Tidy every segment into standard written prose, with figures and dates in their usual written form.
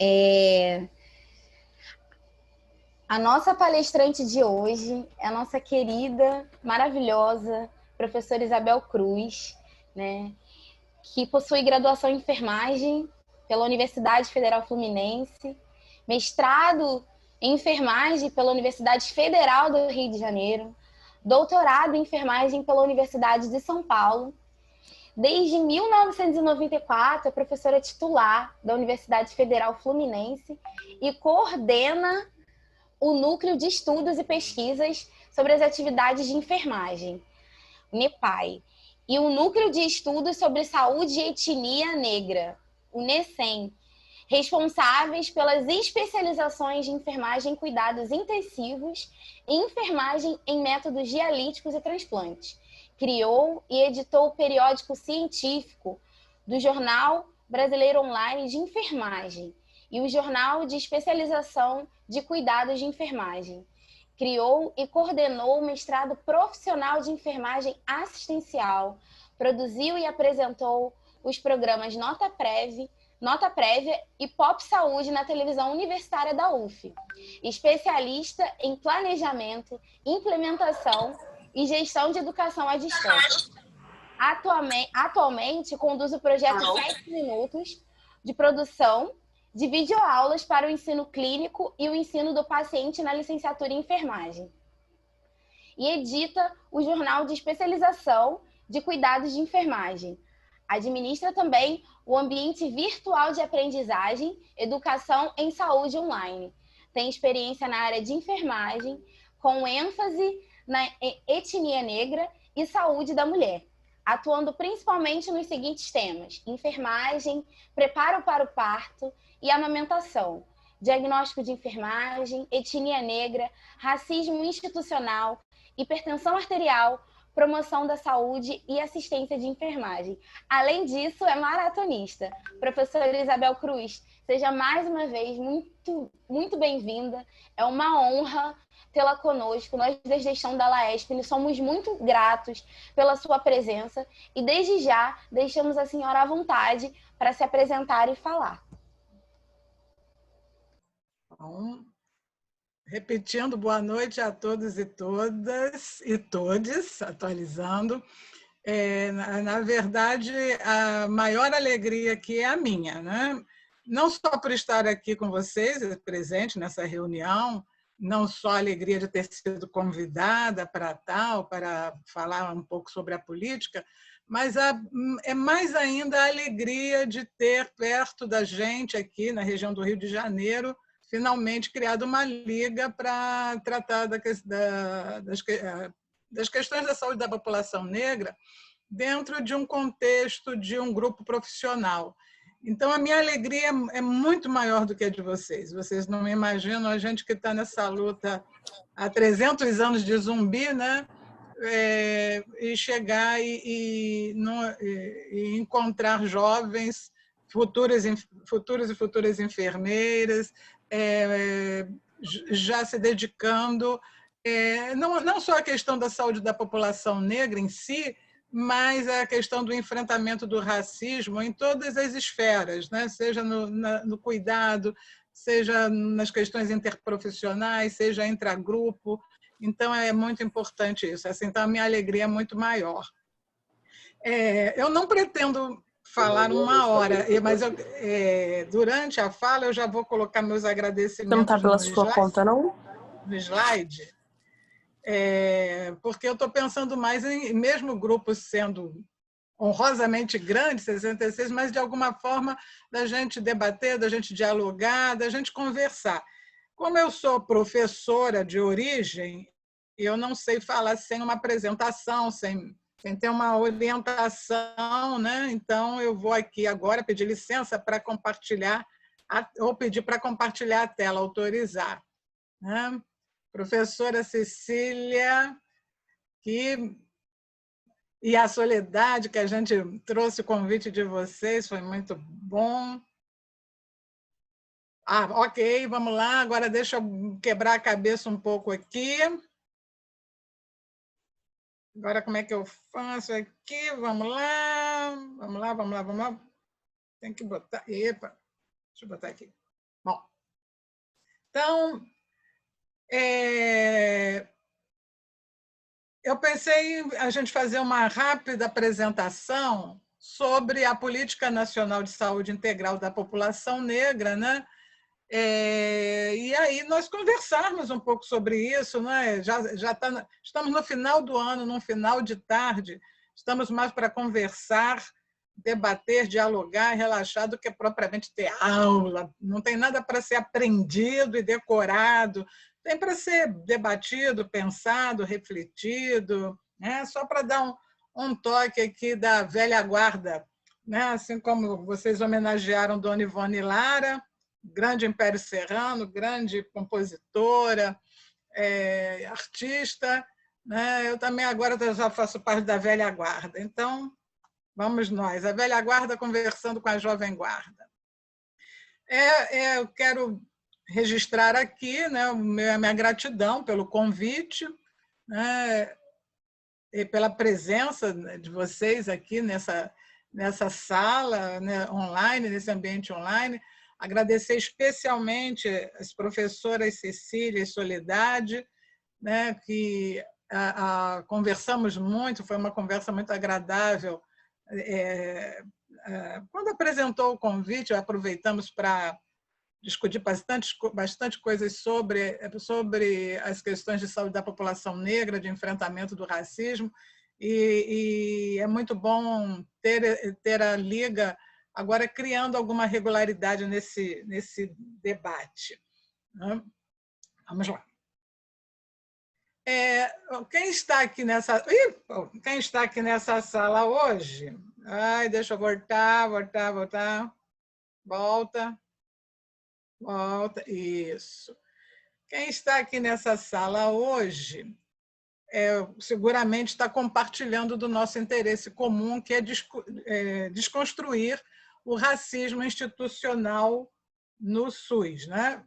É, A nossa palestrante de hoje é a nossa querida, maravilhosa professora Isabel Cruz, né, que possui graduação em enfermagem pela Universidade Federal Fluminense, mestrado em enfermagem pela Universidade Federal do Rio de Janeiro, doutorado em enfermagem pela Universidade de São Paulo. Desde 1994, é professora titular da Universidade Federal Fluminense e coordena o Núcleo de Estudos e Pesquisas sobre as Atividades de Enfermagem, NEPAI, e o Núcleo de Estudos sobre Saúde e Etnia Negra, o NECEM, responsáveis pelas especializações de enfermagem em cuidados intensivos e enfermagem em métodos dialíticos e transplantes. Criou e editou o periódico científico do Jornal Brasileiro Online de Enfermagem e o Jornal de Especialização de Cuidados de Enfermagem. Criou e coordenou o mestrado profissional de enfermagem assistencial, produziu e apresentou os programas Nota Prévia e Pop Saúde na televisão universitária da UF. Especialista em planejamento, implementação e gestão de educação à distância. Atualmente conduz o projeto 7 Minutos de produção de videoaulas para o ensino clínico e o ensino do paciente na licenciatura em enfermagem. E edita o Jornal de Especialização de Cuidados de Enfermagem. Administra também o ambiente virtual de aprendizagem, Educação em Saúde Online. Tem experiência na área de enfermagem, com ênfase na etnia negra e saúde da mulher, atuando principalmente nos seguintes temas: enfermagem, preparo para o parto e amamentação, diagnóstico de enfermagem, etnia negra, racismo institucional, hipertensão arterial, promoção da saúde e assistência de enfermagem. Além disso, é maratonista. Professora Isabel Cruz, seja mais uma vez muito bem-vinda. É uma honra tê-la conosco. Nós, da gestão da LAESP, somos muito gratos pela sua presença e, desde já, deixamos a senhora à vontade para se apresentar e falar. Bom, repetindo, boa noite a todos e todas, e todes, atualizando. Na verdade, a maior alegria aqui é a minha, né? Não só por estar aqui com vocês, presente nessa reunião, não só a alegria de ter sido convidada para falar um pouco sobre a política, mas é mais ainda a alegria de ter perto da gente aqui na região do Rio de Janeiro finalmente criado uma liga para tratar das questões da saúde da população negra dentro de um contexto de um grupo profissional. Então, a minha alegria é muito maior do que a de vocês. Vocês não me imaginam, a gente que está nessa luta há 300 anos de zumbi, né? E chegar e encontrar jovens, futuros e futuras enfermeiras, já se dedicando, não só a questão da saúde da população negra em si, mas a questão do enfrentamento do racismo em todas as esferas, né? Seja no cuidado, seja nas questões interprofissionais, seja intragrupo. Então, é muito importante isso. Assim, então, a minha alegria é muito maior. Eu não pretendo falar 1 hora, mas durante a fala eu já vou colocar meus agradecimentos. Não está pela sua conta, não? No slide, porque eu estou pensando mais em, mesmo o grupo sendo honrosamente grande, 66, mas de alguma forma da gente debater, da gente dialogar, da gente conversar. Como eu sou professora de origem, eu não sei falar sem uma apresentação, sem ter uma orientação, né? Então, eu vou aqui agora pedir licença para compartilhar, ou pedir para compartilhar a tela, autorizar. Né? Professora Cecília, e a Soledade, que a gente trouxe o convite de vocês, foi muito bom. Ok, vamos lá, agora deixa eu quebrar a cabeça um pouco aqui. Agora, como é que eu faço aqui? Vamos lá. Tem que botar... Epa, deixa eu botar aqui. Bom, então, eu pensei em a gente fazer uma rápida apresentação sobre a Política Nacional de Saúde Integral da População Negra, né? E aí nós conversarmos um pouco sobre isso, né? Estamos no final do ano, num final de tarde, estamos mais para conversar, debater, dialogar, relaxar, do que propriamente ter aula. Não tem nada para ser aprendido e decorado, tem para ser debatido, pensado, refletido, né? Só para dar um toque aqui da velha guarda, né? Assim como vocês homenagearam Dona Ivone Lara, grande Império Serrano, grande compositora, artista, né? Eu também agora já faço parte da velha guarda. Então, vamos nós, a velha guarda conversando com a jovem guarda. Eu quero registrar aqui, né, a minha gratidão pelo convite, né, e pela presença de vocês aqui nessa sala, né, online, nesse ambiente online. Agradecer especialmente as professoras Cecília e Soledade, né, que conversamos muito, foi uma conversa muito agradável. Quando apresentou o convite, aproveitamos para discutir bastante coisas sobre as questões de saúde da população negra, de enfrentamento do racismo, e é muito bom ter a Liga agora criando alguma regularidade nesse debate. Vamos lá. Quem está aqui nessa sala hoje? Deixa eu voltar. Volta, isso. Quem está aqui nessa sala hoje seguramente está compartilhando do nosso interesse comum, que é desconstruir o racismo institucional no SUS, né?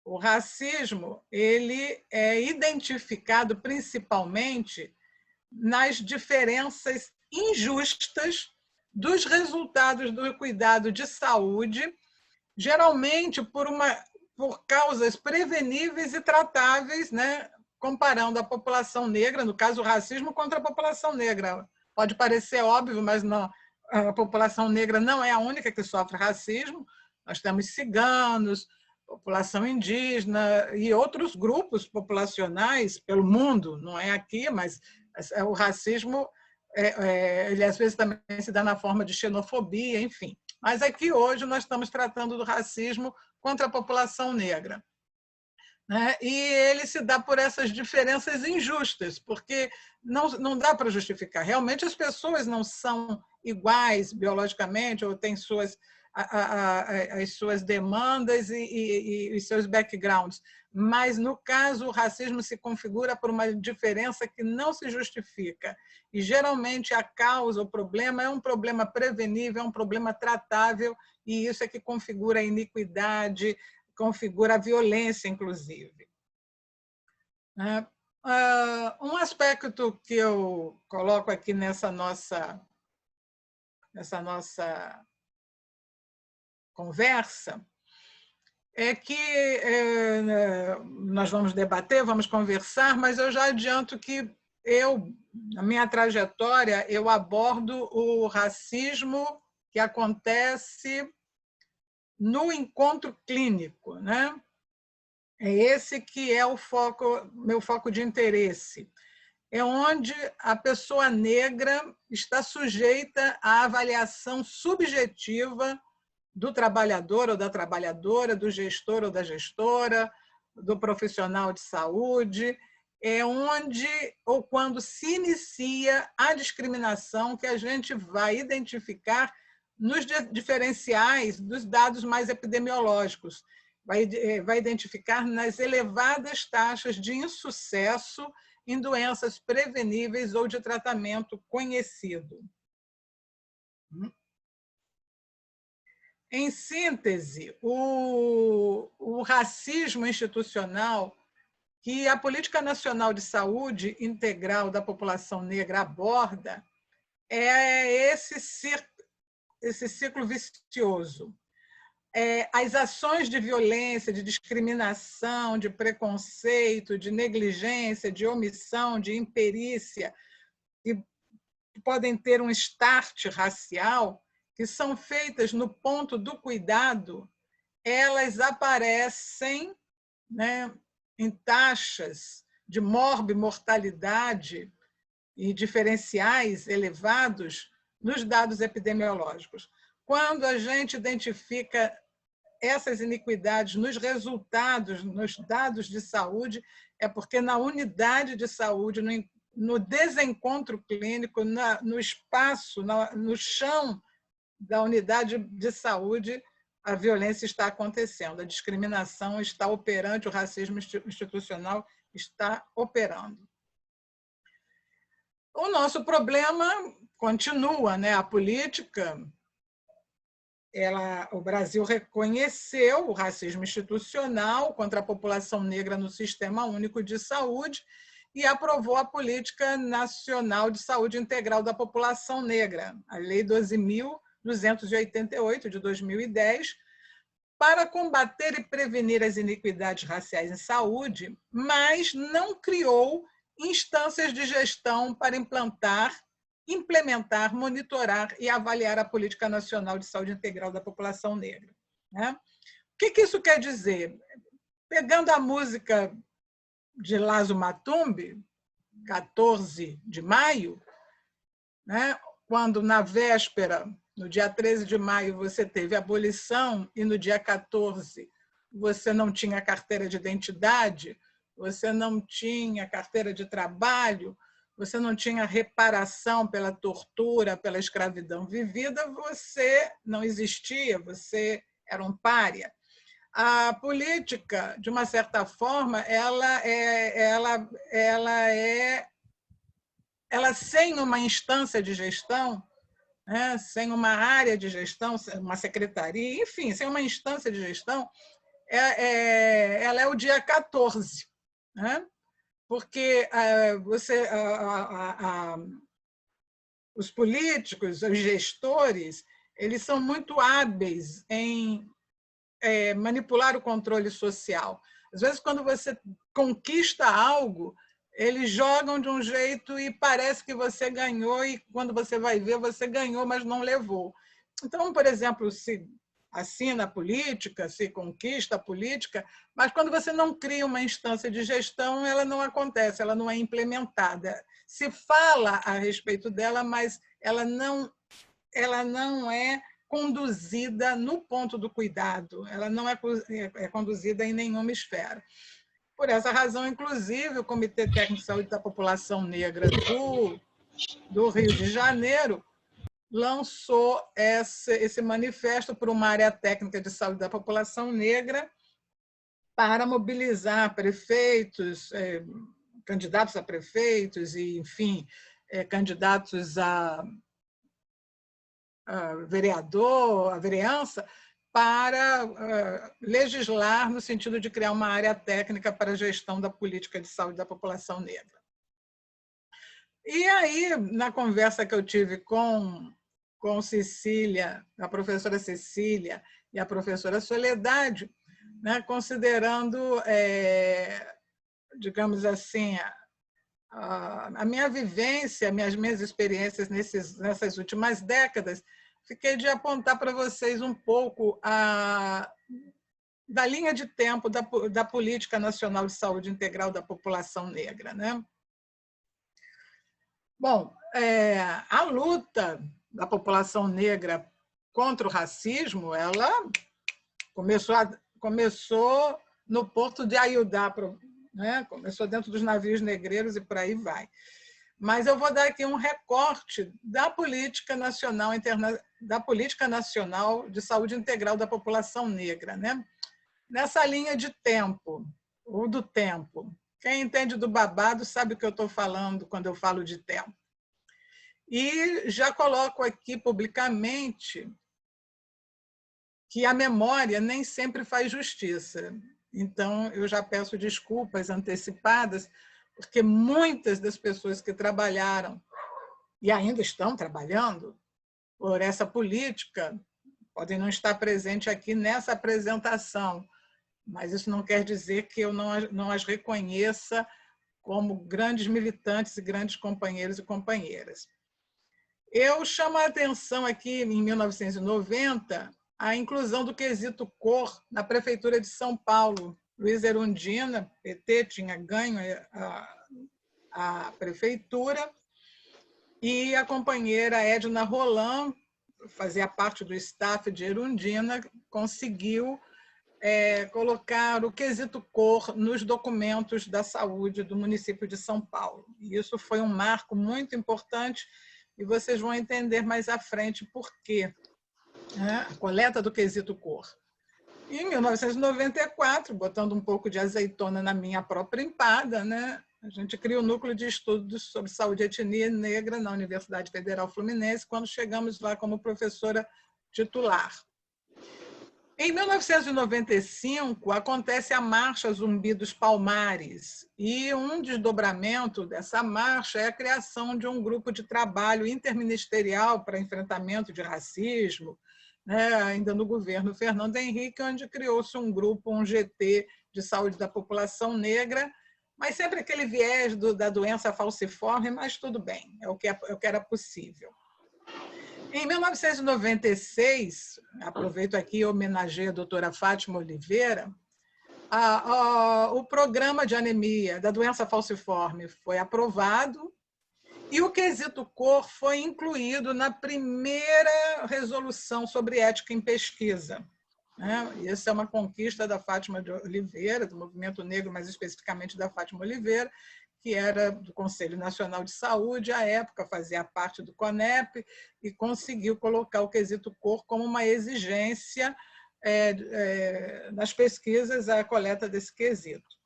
O racismo ele é identificado principalmente nas diferenças injustas dos resultados do cuidado de saúde, geralmente por causas preveníveis e tratáveis, né? Comparando a população negra, no caso o racismo, contra a população negra. Pode parecer óbvio, mas não, a população negra não é a única que sofre racismo. Nós temos ciganos, população indígena e outros grupos populacionais pelo mundo, não é aqui, mas o racismo ele às vezes também se dá na forma de xenofobia, enfim. Mas aqui hoje nós estamos tratando do racismo contra a população negra. E ele se dá por essas diferenças injustas, porque não dá para justificar. Realmente as pessoas não são iguais biologicamente, ou têm as suas demandas e os seus backgrounds, mas, no caso, o racismo se configura por uma diferença que não se justifica. E, geralmente, a causa, o problema, é um problema prevenível, é um problema tratável, e isso é que configura a iniquidade, configura a violência, inclusive. Um aspecto que eu coloco aqui nessa nossa conversa é que nós vamos debater, vamos conversar, mas eu já adianto que na minha trajetória, eu abordo o racismo que acontece no encontro clínico, né? É esse que é meu foco de interesse. É onde a pessoa negra está sujeita à avaliação subjetiva do trabalhador ou da trabalhadora, do gestor ou da gestora, do profissional de saúde, é onde ou quando se inicia a discriminação que a gente vai identificar nos diferenciais dos dados mais epidemiológicos, vai identificar nas elevadas taxas de insucesso em doenças preveníveis ou de tratamento conhecido. Em síntese, o racismo institucional que a Política Nacional de Saúde Integral da População Negra aborda é esse ciclo vicioso. as ações de violência, de discriminação, de preconceito, de negligência, de omissão, de imperícia, que podem ter um start racial, que são feitas no ponto do cuidado, elas aparecem, né, em taxas de morbimortalidade e diferenciais elevados nos dados epidemiológicos. Quando a gente identifica essas iniquidades nos resultados, nos dados de saúde, é porque na unidade de saúde, no desencontro clínico, no espaço, no chão da unidade de saúde, a violência está acontecendo, a discriminação está operante, o racismo institucional está operando. O nosso problema continua, né? A política, o Brasil reconheceu o racismo institucional contra a população negra no Sistema Único de Saúde e aprovou a Política Nacional de Saúde Integral da População Negra, a Lei 12.288, de 2010, para combater e prevenir as iniquidades raciais em saúde, mas não criou instâncias de gestão para implementar, monitorar e avaliar a Política Nacional de Saúde Integral da População Negra. O que isso quer dizer? Pegando a música de Lazo Matumbi, 14 de maio, quando na véspera, no dia 13 de maio, você teve a abolição e no dia 14 você não tinha carteira de identidade, você não tinha carteira de trabalho, você não tinha reparação pela tortura, pela escravidão vivida, você não existia, você era um pária. A política, de uma certa forma, ela sem uma instância de gestão, sem uma área de gestão, uma secretaria, enfim, sem uma instância de gestão, ela é o dia 14, porque os políticos, os gestores, eles são muito hábeis em manipular o controle social. Às vezes, quando você conquista algo, eles jogam de um jeito e parece que você ganhou, e quando você vai ver, você ganhou, mas não levou. Então, por exemplo, se assina a política, se conquista a política, mas quando você não cria uma instância de gestão, ela não acontece, ela não é implementada. Se fala a respeito dela, mas ela não é conduzida no ponto do cuidado, ela não é conduzida em nenhuma esfera. Por essa razão, inclusive, o Comitê Técnico de Saúde da População Negra do Rio de Janeiro lançou esse manifesto por uma área técnica de saúde da população negra para mobilizar prefeitos, candidatos a prefeitos e, enfim, candidatos a vereador, a vereança, para legislar no sentido de criar uma área técnica para a gestão da política de saúde da população negra. E aí, na conversa que eu tive com Cecília, a professora Cecília e a professora Soledade, considerando, digamos assim, a minha vivência, minhas experiências nessas últimas décadas, fiquei de apontar para vocês um pouco da linha de tempo da Política Nacional de Saúde Integral da População Negra. Bom, a luta da população negra contra o racismo, ela começou no porto de Ayudá, começou dentro dos navios negreiros e por aí vai. Mas eu vou dar aqui um recorte da Política Nacional de Saúde Integral da População Negra, nessa linha de tempo, ou do tempo. Quem entende do babado sabe o que eu estou falando quando eu falo de tempo. E já coloco aqui publicamente que a memória nem sempre faz justiça. Então, eu já peço desculpas antecipadas, porque muitas das pessoas que trabalharam e ainda estão trabalhando por essa política, podem não estar presentes aqui nessa apresentação, mas isso não quer dizer que eu não as reconheça como grandes militantes e grandes companheiros e companheiras. Eu chamo a atenção aqui, em 1990, a inclusão do quesito cor na Prefeitura de São Paulo. Luiz Erundina, PT, tinha ganho a prefeitura, e a companheira Edna Roland, fazia parte do staff de Erundina, conseguiu colocar o quesito cor nos documentos da saúde do município de São Paulo. E isso foi um marco muito importante, e vocês vão entender mais à frente por quê, né? A coleta do quesito cor. Em 1994, botando um pouco de azeitona na minha própria empada, né? A gente cria o Núcleo de Estudos sobre Saúde e Etnia Negra na Universidade Federal Fluminense, quando chegamos lá como professora titular. Em 1995, acontece a Marcha Zumbi dos Palmares, e um desdobramento dessa marcha é a criação de um grupo de trabalho interministerial para enfrentamento de racismo, né, ainda no governo Fernando Henrique, onde criou-se um grupo, um GT de saúde da população negra, mas sempre aquele viés da doença falciforme, mas tudo bem, é o que era possível. Em 1996, aproveito aqui e homenageio a doutora Fátima Oliveira, o programa de anemia da doença falciforme foi aprovado e o quesito cor foi incluído na primeira resolução sobre ética em pesquisa. Essa é uma conquista da Fátima de Oliveira, do Movimento Negro, mais especificamente da Fátima Oliveira, que era do Conselho Nacional de Saúde, à época fazia parte do CONEP, e conseguiu colocar o quesito cor como uma exigência nas pesquisas, a coleta desse quesito.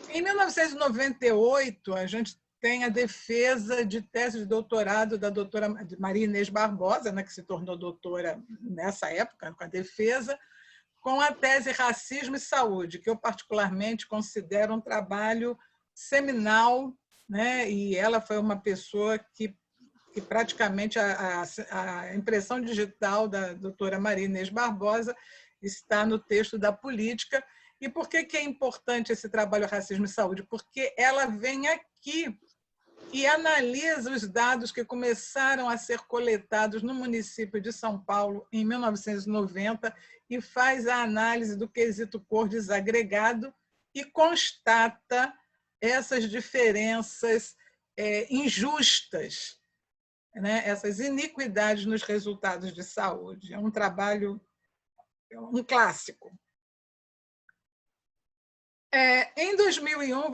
Em 1998, a gente tem a defesa de tese de doutorado da doutora Maria Inês Barbosa, né, que se tornou doutora nessa época, com a defesa, com a tese Racismo e Saúde, que eu particularmente considero um trabalho seminal, né? E ela foi uma pessoa que praticamente a impressão digital da doutora Maria Inês Barbosa está no texto da Política. E por que é importante esse trabalho Racismo e Saúde? Porque ela vem aqui e analisa os dados que começaram a ser coletados no município de São Paulo em 1990 e faz a análise do quesito cor desagregado e constata essas diferenças injustas, né? Essas iniquidades nos resultados de saúde. É um trabalho, um clássico. Em 2001,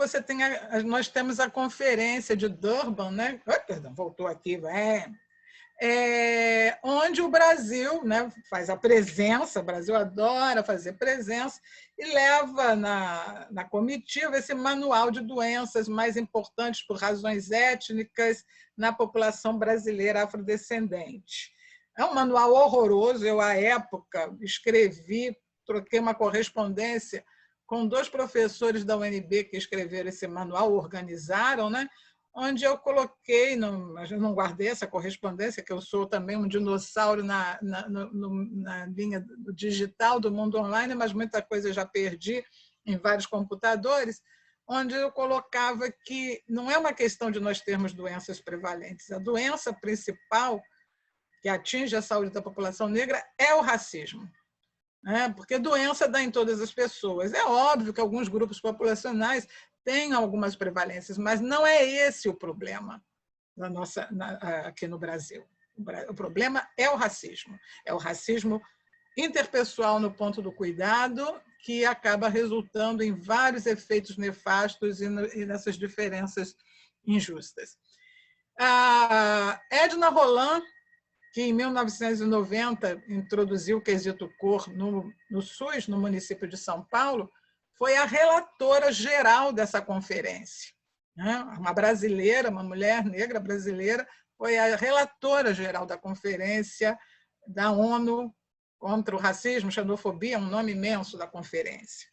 nós temos a Conferência de Durban, né? Perdão, voltou aqui, onde o Brasil, né, faz a presença, o Brasil adora fazer presença, e leva na comitiva esse manual de doenças mais importantes por razões étnicas na população brasileira afrodescendente. É um manual horroroso. Eu, à época, escrevi, troquei uma correspondência com 2 professores da UNB que escreveram esse manual, organizaram, né? Onde eu coloquei, mas eu não guardei essa correspondência, que eu sou também um dinossauro na linha digital do mundo online, mas muita coisa eu já perdi em vários computadores, onde eu colocava que não é uma questão de nós termos doenças prevalentes. A doença principal que atinge a saúde da população negra é o racismo. Porque doença dá em todas as pessoas. É óbvio que alguns grupos populacionais têm algumas prevalências, mas não é esse o problema aqui no Brasil. O problema é o racismo. É o racismo interpessoal no ponto do cuidado, que acaba resultando em vários efeitos nefastos e nessas diferenças injustas. A Edna Roland, que em 1990 introduziu o quesito cor no SUS, no município de São Paulo, foi a relatora geral dessa conferência. Uma brasileira, uma mulher negra brasileira, foi a relatora geral da conferência da ONU contra o racismo, xenofobia, um nome imenso da conferência.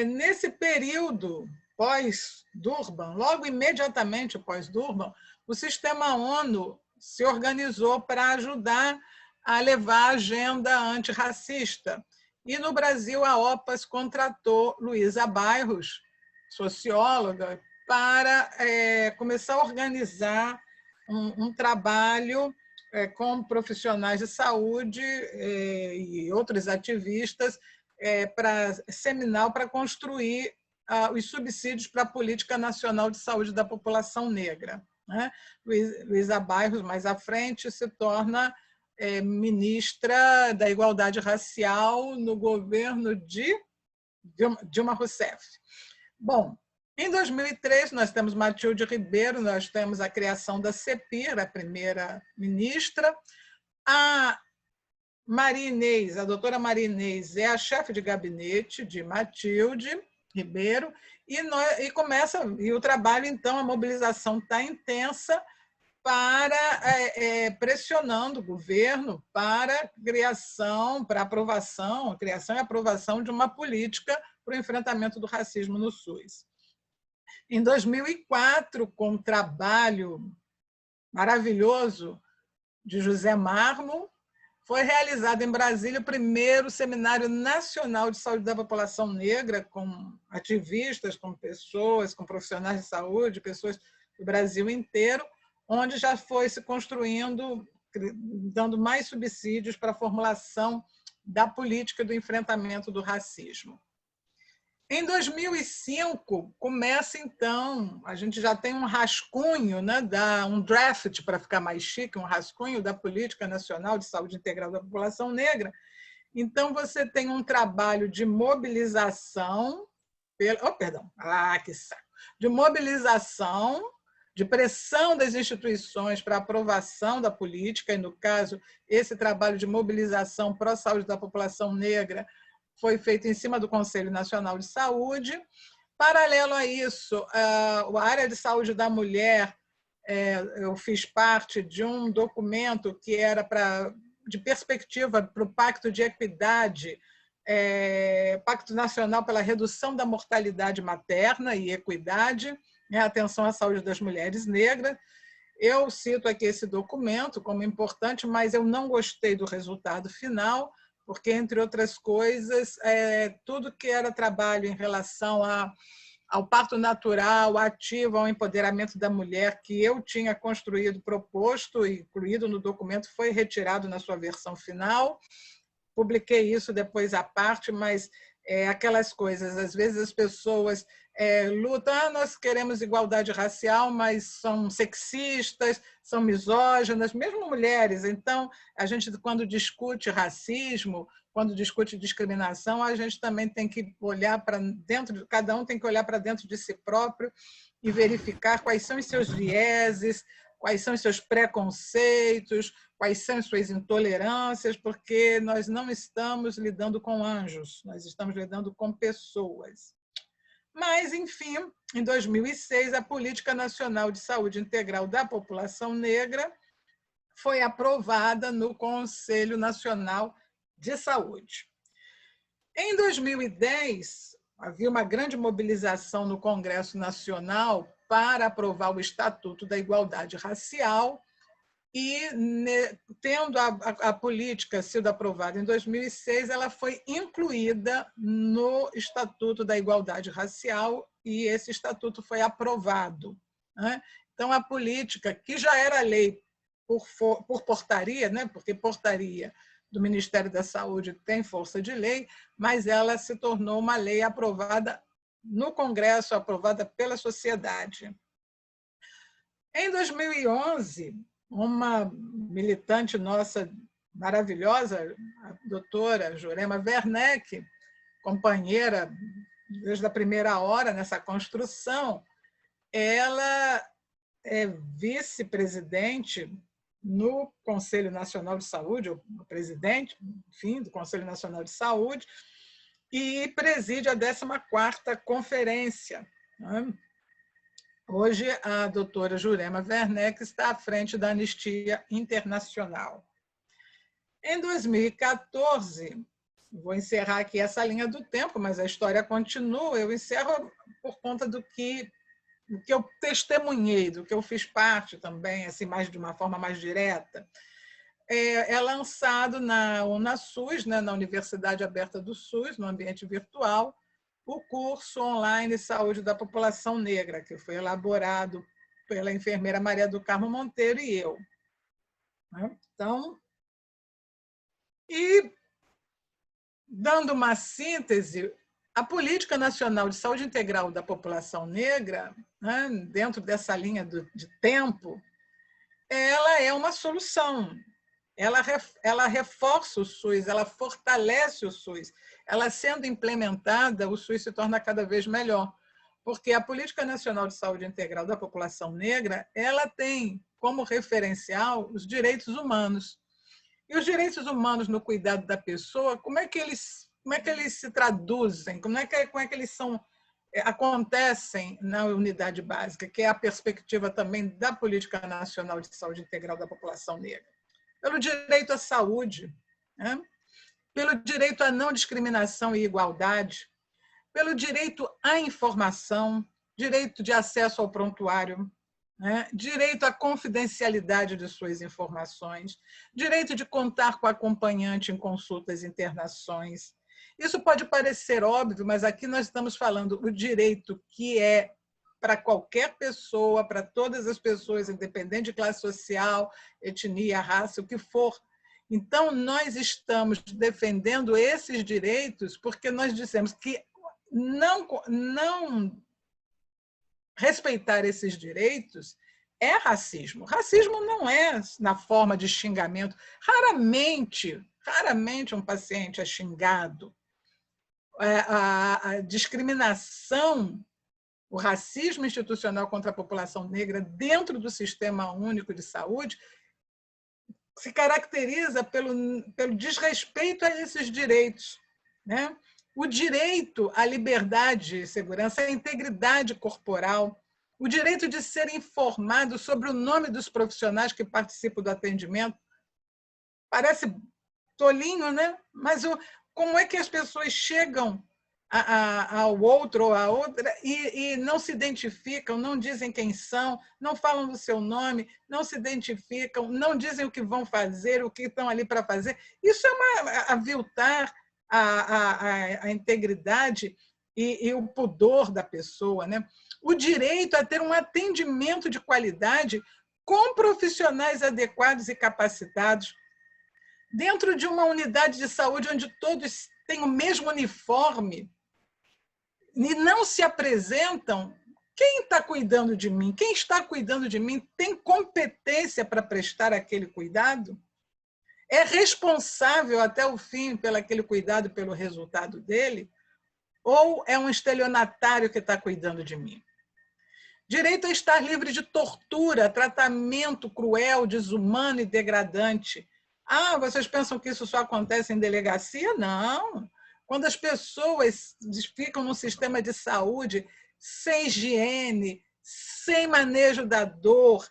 Nesse período pós-Durban, logo imediatamente pós-Durban, o sistema ONU se organizou para ajudar a levar a agenda antirracista. E, no Brasil, a OPAS contratou Luísa Bairros, socióloga, para começar a organizar um trabalho com profissionais de saúde e outros ativistas seminal para construir os subsídios para a Política Nacional de Saúde da População Negra. Né? Luísa Bairros, mais à frente, se torna ministra da Igualdade Racial no governo de Dilma Rousseff. Bom, em 2003, nós temos Matilde Ribeiro, nós temos a criação da CEPIR, a primeira ministra. A Maria Inês, a doutora Maria Inês, é a chefe de gabinete de Matilde Ribeiro, e o trabalho, então, a mobilização está intensa para pressionando o governo para criação e aprovação de uma política para o enfrentamento do racismo no SUS. Em 2004, com um trabalho maravilhoso de José Marmo, foi realizado em Brasília o primeiro Seminário Nacional de Saúde da População Negra, com ativistas, com pessoas, com profissionais de saúde, pessoas do Brasil inteiro, onde já foi se construindo, dando mais subsídios para a formulação da política do enfrentamento do racismo. Em 2005, começa, então, a gente já tem um rascunho, né, um draft, para ficar mais chique, um rascunho da Política Nacional de Saúde Integral da População Negra. Então, você tem um trabalho de mobilização, de mobilização, de pressão das instituições para a aprovação da política, e, no caso, esse trabalho de mobilização pró-saúde da população negra foi feito em cima do Conselho Nacional de Saúde. Paralelo a isso, a área de saúde da mulher, eu fiz parte de um documento que era de perspectiva para o Pacto de Equidade, Pacto Nacional pela Redução da Mortalidade Materna e Equidade, atenção à saúde das mulheres negras. Eu cito aqui esse documento como importante, mas eu não gostei do resultado final, porque, entre outras coisas, tudo que era trabalho em relação ao parto natural, ativo, ao empoderamento da mulher, que eu tinha construído, proposto e incluído no documento, foi retirado na sua versão final. Publiquei isso depois à parte, mas aquelas coisas, às vezes as pessoas lutam, nós queremos igualdade racial, mas são sexistas, são misóginas, mesmo mulheres. Então, a gente, quando discute racismo, quando discute discriminação, a gente também tem que olhar para dentro, cada um tem que olhar para dentro de si próprio e verificar quais são os seus vieses, quais são os seus preconceitos, quais são as suas intolerâncias, porque nós não estamos lidando com anjos, nós estamos lidando com pessoas. Mas, enfim, em 2006, a Política Nacional de Saúde Integral da População Negra foi aprovada no Conselho Nacional de Saúde. Em 2010, havia uma grande mobilização no Congresso Nacional para aprovar o Estatuto da Igualdade Racial, e, tendo a política sido aprovada em 2006, ela foi incluída no Estatuto da Igualdade Racial, e esse estatuto foi aprovado. Né? Então, a política, que já era lei por portaria, né? Porque portaria do Ministério da Saúde tem força de lei, mas ela se tornou uma lei aprovada no Congresso, aprovada pela sociedade. Em 2011, uma militante nossa maravilhosa, a doutora Jurema Werneck, companheira desde a primeira hora nessa construção, ela é vice-presidente no Conselho Nacional de Saúde, ou presidente, enfim, do Conselho Nacional de Saúde, e preside a 14ª conferência. Né? Hoje, a doutora Jurema Werneck está à frente da Anistia Internacional. Em 2014, vou encerrar aqui essa linha do tempo, mas a história continua, eu encerro por conta do que eu testemunhei, do que eu fiz parte também, assim, de uma forma mais direta. é lançado na UNASUS, né, na Universidade Aberta do SUS, no ambiente virtual, o curso online Saúde da População Negra, que foi elaborado pela enfermeira Maria do Carmo Monteiro e eu. Então, e dando uma síntese, a Política Nacional de Saúde Integral da População Negra, né, dentro dessa linha de tempo, ela é uma solução. Ela reforça o SUS, ela fortalece o SUS. Ela sendo implementada, o SUS se torna cada vez melhor, porque a Política Nacional de Saúde Integral da População Negra, ela tem como referencial os direitos humanos. E os direitos humanos no cuidado da pessoa, como é que eles se traduzem? Como é que eles acontecem na unidade básica, que é a perspectiva também da Política Nacional de Saúde Integral da População Negra? Pelo direito à saúde, né? Pelo direito à não discriminação e igualdade, pelo direito à informação, direito de acesso ao prontuário, né? Direito à confidencialidade de suas informações, direito de contar com acompanhante em consultas e internações. Isso pode parecer óbvio, mas aqui nós estamos falando o direito que é para qualquer pessoa, para todas as pessoas, independente de classe social, etnia, raça, o que for. Então, nós estamos defendendo esses direitos porque nós dissemos que não respeitar esses direitos é racismo. Racismo não é na forma de xingamento. Raramente um paciente é xingado. A discriminação, o racismo institucional contra a população negra dentro do Sistema Único de Saúde se caracteriza pelo desrespeito a esses direitos, né? O direito à liberdade e segurança, à integridade corporal, o direito de ser informado sobre o nome dos profissionais que participam do atendimento. Parece tolinho, né? Mas como é que as pessoas chegam ao outro ou à outra e não se identificam, não dizem quem são, não falam do seu nome, não se identificam, não dizem o que vão fazer, o que estão ali para fazer? Isso é aviltar a integridade e o pudor da pessoa, né? O direito a ter um atendimento de qualidade com profissionais adequados e capacitados, dentro de uma unidade de saúde onde todos têm o mesmo uniforme e não se apresentam. Quem está cuidando de mim? Quem está cuidando de mim tem competência para prestar aquele cuidado? É responsável até o fim pelo aquele cuidado, pelo resultado dele? Ou é um estelionatário que está cuidando de mim? Direito a estar livre de tortura, tratamento cruel, desumano e degradante. Ah, vocês pensam que isso só acontece em delegacia? Não. Quando as pessoas ficam num sistema de saúde sem higiene, sem manejo da dor,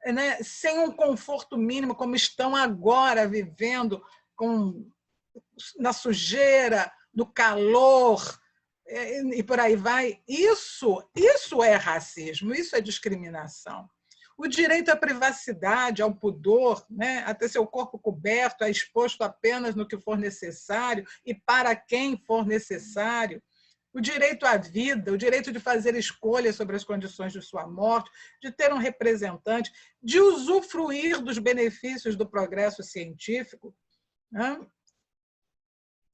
né, sem um conforto mínimo, como estão agora vivendo, na sujeira, no calor, e por aí vai, isso é racismo, isso é discriminação. O direito à privacidade, ao pudor, né, a ter seu corpo coberto, exposto apenas no que for necessário e para quem for necessário. O direito à vida, o direito de fazer escolhas sobre as condições de sua morte, de ter um representante, de usufruir dos benefícios do progresso científico, né?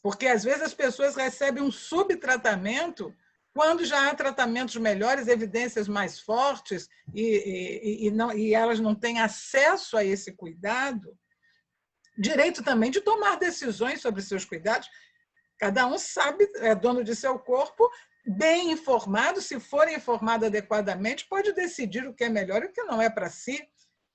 Porque, às vezes, as pessoas recebem um subtratamento quando já há tratamentos melhores, evidências mais fortes, e elas não têm acesso a esse cuidado. Direito também de tomar decisões sobre seus cuidados. Cada um sabe, é dono de seu corpo, bem informado, se for informado adequadamente, pode decidir o que é melhor e o que não é para si.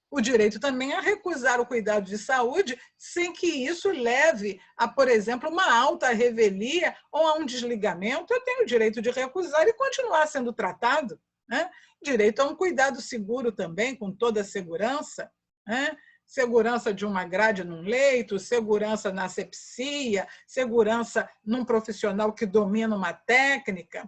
O direito também a recusar o cuidado de saúde sem que isso leve a, por exemplo, uma alta revelia ou a um desligamento. Eu tenho o direito de recusar e continuar sendo tratado, né? Direito a um cuidado seguro também, com toda a segurança, né? Segurança de uma grade num leito, segurança na asepsia, segurança num profissional que domina uma técnica,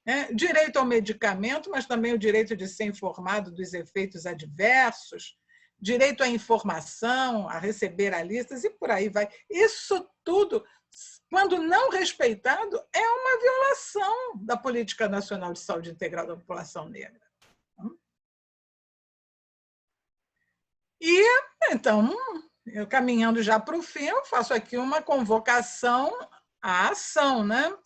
né? Direito ao medicamento, mas também o direito de ser informado dos efeitos adversos, direito à informação, a receber a listas e por aí vai. Isso tudo, quando não respeitado, é uma violação da Política Nacional de Saúde Integral da População Negra. E, então, eu caminhando já para o fim, eu faço aqui uma convocação à ação, né?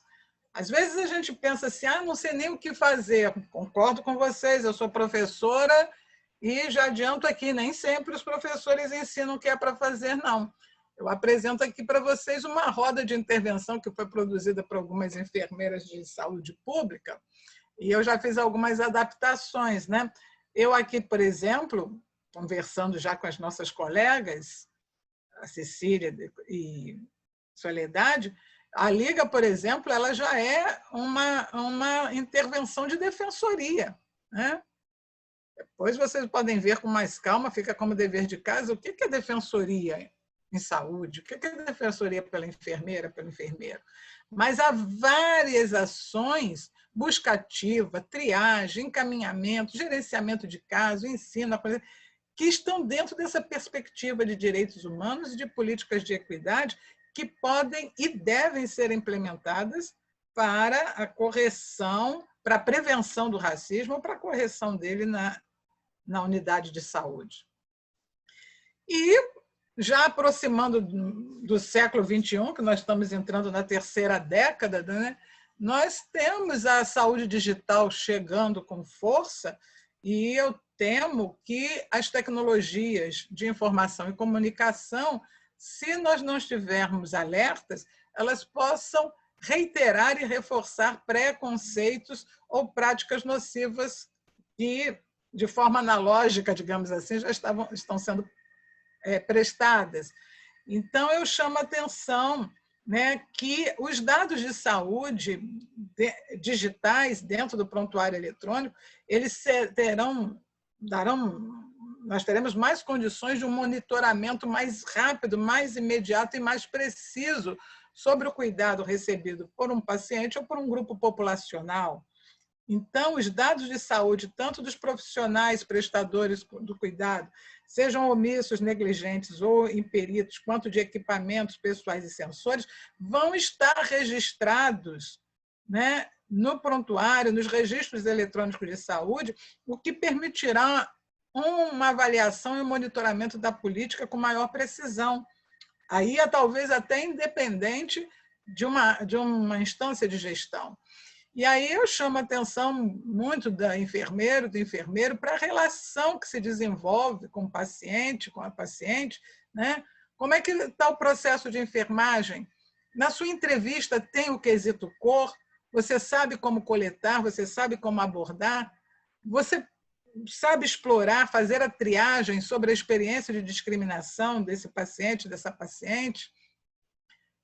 Às vezes a gente pensa assim, não sei nem o que fazer. Concordo com vocês, eu sou professora e já adianto aqui, nem sempre os professores ensinam o que é para fazer, não. Eu apresento aqui para vocês uma roda de intervenção que foi produzida por algumas enfermeiras de saúde pública e eu já fiz algumas adaptações, né? Eu aqui, por exemplo, conversando já com as nossas colegas, a Cecília e Soledade, a Liga, por exemplo, ela já é uma intervenção de defensoria, né? Depois vocês podem ver com mais calma, fica como dever de casa, o que é defensoria em saúde, o que é defensoria pela enfermeira, pelo enfermeiro. Mas há várias ações, busca ativa, triagem, encaminhamento, gerenciamento de caso, ensino, que estão dentro dessa perspectiva de direitos humanos e de políticas de equidade que podem e devem ser implementadas para a correção, para a prevenção do racismo ou para a correção dele na unidade de saúde. E, já aproximando do século XXI, que nós estamos entrando na terceira década, né, nós temos a saúde digital chegando com força e eu temo que as tecnologias de informação e comunicação, se nós não estivermos alertas, elas possam reiterar e reforçar preconceitos ou práticas nocivas que, de forma analógica, digamos assim, já estão sendo prestadas. Então, eu chamo a atenção, né, que os dados de saúde digitais dentro do prontuário eletrônico, eles nós teremos mais condições de um monitoramento mais rápido, mais imediato e mais preciso sobre o cuidado recebido por um paciente ou por um grupo populacional. Então, os dados de saúde, tanto dos profissionais prestadores do cuidado, sejam omissos, negligentes ou imperitos, quanto de equipamentos pessoais e sensores, vão estar registrados, né, no prontuário, nos registros eletrônicos de saúde, o que permitirá uma avaliação e um monitoramento da política com maior precisão. Aí é talvez até independente de uma instância de gestão. E aí eu chamo a atenção muito do enfermeiro, para a relação que se desenvolve com o paciente, com a paciente, né? Como é que está o processo de enfermagem? Na sua entrevista tem o quesito cor, você sabe como coletar, você sabe como abordar, você sabe explorar, fazer a triagem sobre a experiência de discriminação desse paciente, dessa paciente.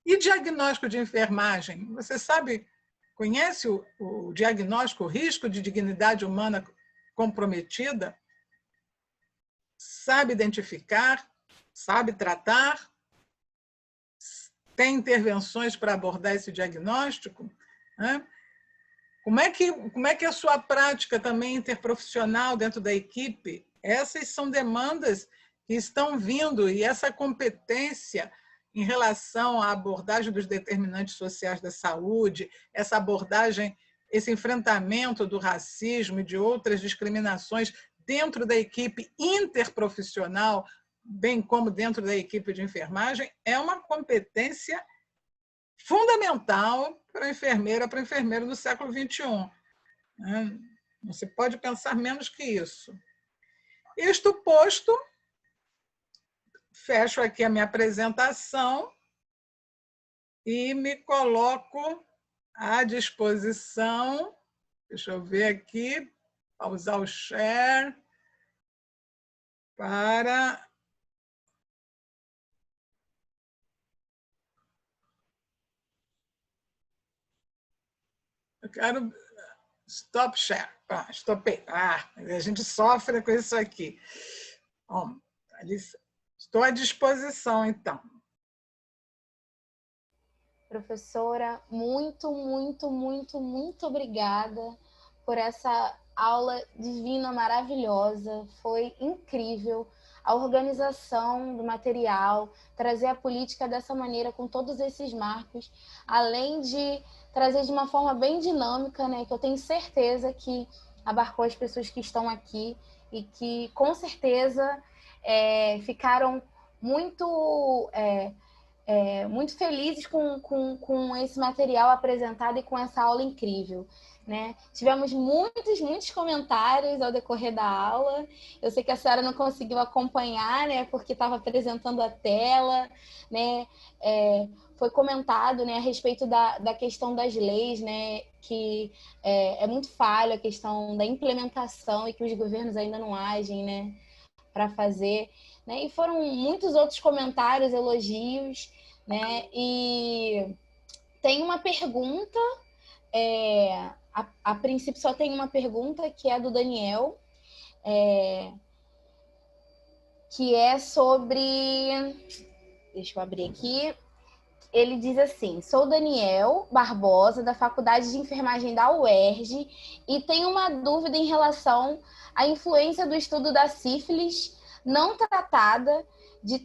E diagnóstico de enfermagem, você sabe... Conhece o diagnóstico, o risco de dignidade humana comprometida? Sabe identificar? Sabe tratar? Tem intervenções para abordar esse diagnóstico? Como é que é a sua prática também interprofissional dentro da equipe? Essas são demandas que estão vindo e essa competência em relação à abordagem dos determinantes sociais da saúde, essa abordagem, esse enfrentamento do racismo e de outras discriminações dentro da equipe interprofissional, bem como dentro da equipe de enfermagem, é uma competência fundamental para a enfermeira, para o enfermeiro no século XXI. Não se pode pensar menos que isso. Isto posto, fecho aqui a minha apresentação e me coloco à disposição. Deixa eu ver aqui, pausar o share para... Eu quero... Stop share. Stopei. A gente sofre com isso aqui. Bom, estou à disposição, então. Professora, muito, muito, muito, muito obrigada por essa aula divina, maravilhosa. Foi incrível. a organização do material, trazer a política dessa maneira, com todos esses marcos, além de trazer de uma forma bem dinâmica, né, que eu tenho certeza que abarcou as pessoas que estão aqui e que, com certeza, ficaram muito, muito felizes com esse material apresentado e com essa aula incrível, né? Tivemos muitos comentários ao decorrer da aula. Eu sei que a senhora não conseguiu acompanhar, né, porque estava apresentando a tela, né? Foi comentado, né, a respeito da questão das leis, né, que é muito falha a questão da implementação e que os governos ainda não agem, né, para fazer, né? E foram muitos outros comentários, elogios, né? E tem uma pergunta, a princípio só tem uma pergunta, que é do Daniel, que é sobre... Deixa eu abrir aqui. Ele diz assim: sou Daniel Barbosa, da Faculdade de Enfermagem da UERJ, e tenho uma dúvida em relação à influência do estudo da sífilis não tratada de